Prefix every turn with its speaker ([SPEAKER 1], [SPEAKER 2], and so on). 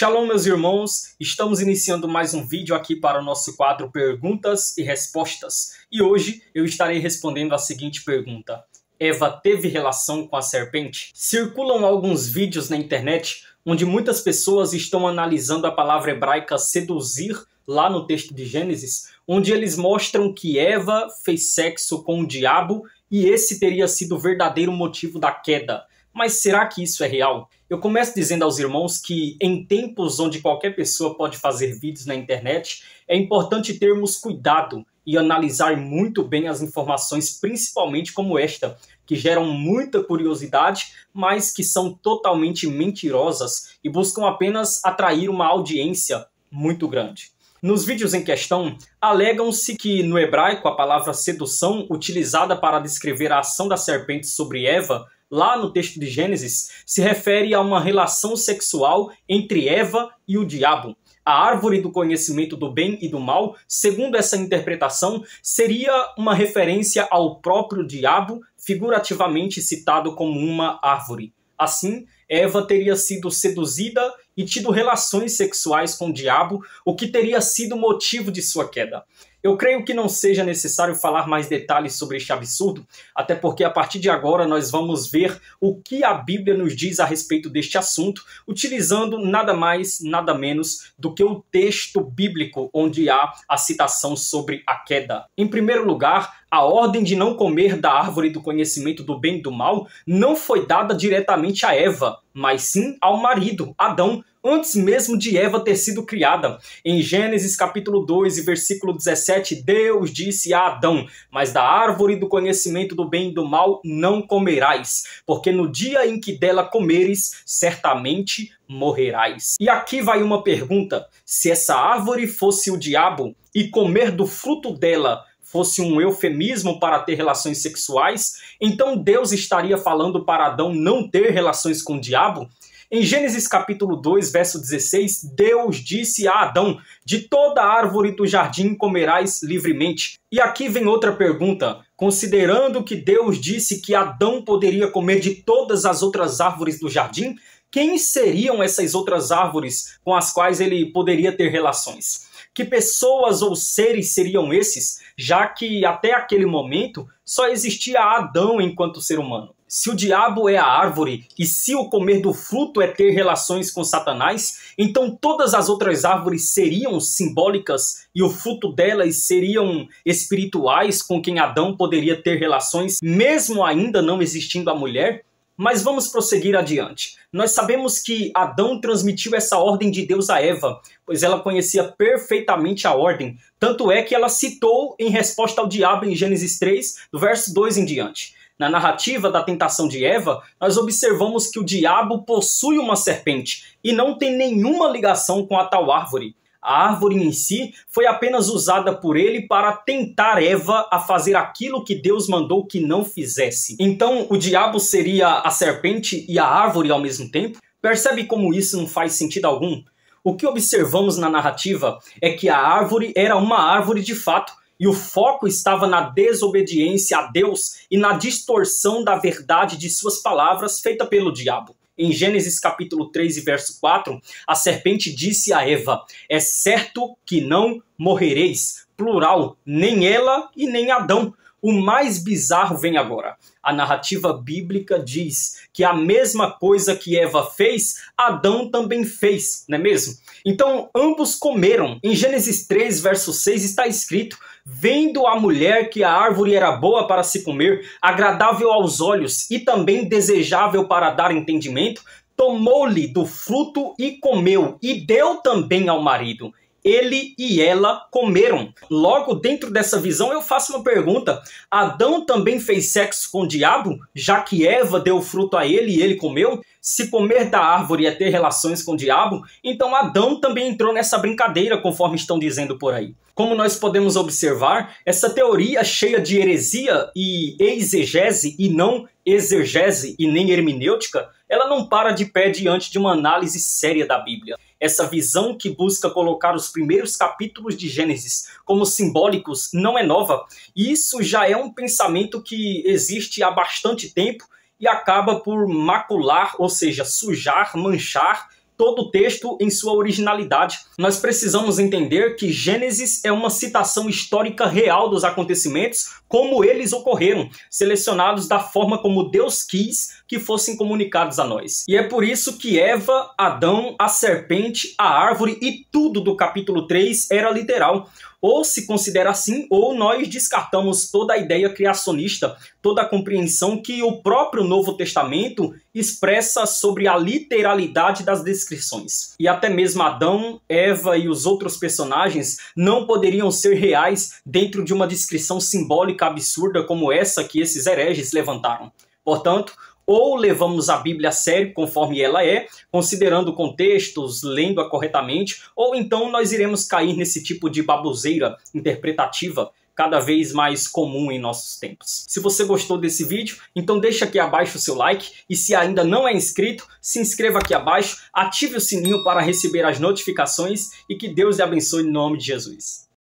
[SPEAKER 1] Shalom, meus irmãos! Estamos iniciando mais um vídeo aqui para o nosso quadro Perguntas e Respostas. E hoje eu estarei respondendo a seguinte pergunta: Eva teve relação com a serpente? Circulam alguns vídeos na internet onde muitas pessoas estão analisando a palavra hebraica seduzir lá no texto de Gênesis, onde eles mostram que Eva fez sexo com o diabo e esse teria sido o verdadeiro motivo da queda. Mas será que isso é real? Eu começo dizendo aos irmãos que em tempos onde qualquer pessoa pode fazer vídeos na internet, é importante termos cuidado e analisar muito bem as informações, principalmente como esta, que geram muita curiosidade, mas que são totalmente mentirosas e buscam apenas atrair uma audiência muito grande. Nos vídeos em questão, alegam-se que no hebraico a palavra sedução, utilizada para descrever a ação da serpente sobre Eva, lá no texto de Gênesis, se refere a uma relação sexual entre Eva e o diabo. A árvore do conhecimento do bem e do mal, segundo essa interpretação, seria uma referência ao próprio diabo, figurativamente citado como uma árvore. Assim, Eva teria sido seduzida e tido relações sexuais com o diabo, o que teria sido motivo de sua queda. Eu creio que não seja necessário falar mais detalhes sobre este absurdo, até porque a partir de agora nós vamos ver o que a Bíblia nos diz a respeito deste assunto, utilizando nada mais, nada menos do que o texto bíblico onde há a citação sobre a queda. Em primeiro lugar, a ordem de não comer da árvore do conhecimento do bem e do mal não foi dada diretamente a Eva, mas sim ao marido, Adão, antes mesmo de Eva ter sido criada. Em Gênesis capítulo 2 e versículo 17, Deus disse a Adão: mas da árvore do conhecimento do bem e do mal não comerás, porque no dia em que dela comeres, certamente morrerás. E aqui vai uma pergunta: se essa árvore fosse o diabo e comer do fruto dela fosse um eufemismo para ter relações sexuais, então Deus estaria falando para Adão não ter relações com o diabo? Em Gênesis capítulo 2, verso 16, Deus disse a Adão: de toda árvore do jardim comerás livremente. E aqui vem outra pergunta: considerando que Deus disse que Adão poderia comer de todas as outras árvores do jardim, quem seriam essas outras árvores com as quais ele poderia ter relações? Que pessoas ou seres seriam esses, já que até aquele momento só existia Adão enquanto ser humano? Se o diabo é a árvore e se o comer do fruto é ter relações com Satanás, então todas as outras árvores seriam simbólicas e o fruto delas seriam espirituais com quem Adão poderia ter relações, mesmo ainda não existindo a mulher? Mas vamos prosseguir adiante. Nós sabemos que Adão transmitiu essa ordem de Deus a Eva, pois ela conhecia perfeitamente a ordem. Tanto é que ela citou em resposta ao diabo em Gênesis 3, do verso 2 em diante. Na narrativa da tentação de Eva, nós observamos que o diabo possui uma serpente e não tem nenhuma ligação com a tal árvore. A árvore em si foi apenas usada por ele para tentar Eva a fazer aquilo que Deus mandou que não fizesse. Então, o diabo seria a serpente e a árvore ao mesmo tempo? Percebe como isso não faz sentido algum? O que observamos na narrativa é que a árvore era uma árvore de fato, e o foco estava na desobediência a Deus e na distorção da verdade de suas palavras feita pelo diabo. Em Gênesis capítulo 3 e verso 4, a serpente disse a Eva: é certo que não morrereis, plural, nem ela e nem Adão. O mais bizarro vem agora. A narrativa bíblica diz que a mesma coisa que Eva fez, Adão também fez, não é mesmo? Então, ambos comeram. Em Gênesis 3, verso 6, está escrito: vendo a mulher que a árvore era boa para se comer, agradável aos olhos e também desejável para dar entendimento, tomou-lhe do fruto e comeu, e deu também ao marido. Ele e ela comeram. Logo, dentro dessa visão, eu faço uma pergunta: Adão também fez sexo com o diabo, já que Eva deu o fruto a ele e ele comeu? Se comer da árvore é ter relações com o diabo, então Adão também entrou nessa brincadeira, conforme estão dizendo por aí. Como nós podemos observar, essa teoria cheia de heresia e exegese e não exegese e nem hermenêutica, ela não para de pé diante de uma análise séria da Bíblia. Essa visão que busca colocar os primeiros capítulos de Gênesis como simbólicos não é nova. Isso já é um pensamento que existe há bastante tempo e acaba por macular, ou seja, sujar, manchar todo o texto em sua originalidade. Nós precisamos entender que Gênesis é uma citação histórica real dos acontecimentos como eles ocorreram, selecionados da forma como Deus quis que fossem comunicados a nós. E é por isso que Eva, Adão, a serpente, a árvore e tudo do capítulo 3 era literal. Ou se considera assim, ou nós descartamos toda a ideia criacionista, toda a compreensão que o próprio Novo Testamento expressa sobre a literalidade das descrições. E até mesmo Adão, Eva e os outros personagens não poderiam ser reais dentro de uma descrição simbólica absurda como essa que esses hereges levantaram. Portanto, ou levamos a Bíblia a sério conforme ela é, considerando contextos, lendo-a corretamente, ou então nós iremos cair nesse tipo de baboseira interpretativa cada vez mais comum em nossos tempos. Se você gostou desse vídeo, então deixa aqui abaixo o seu like, e se ainda não é inscrito, se inscreva aqui abaixo, ative o sininho para receber as notificações e que Deus lhe abençoe em nome de Jesus.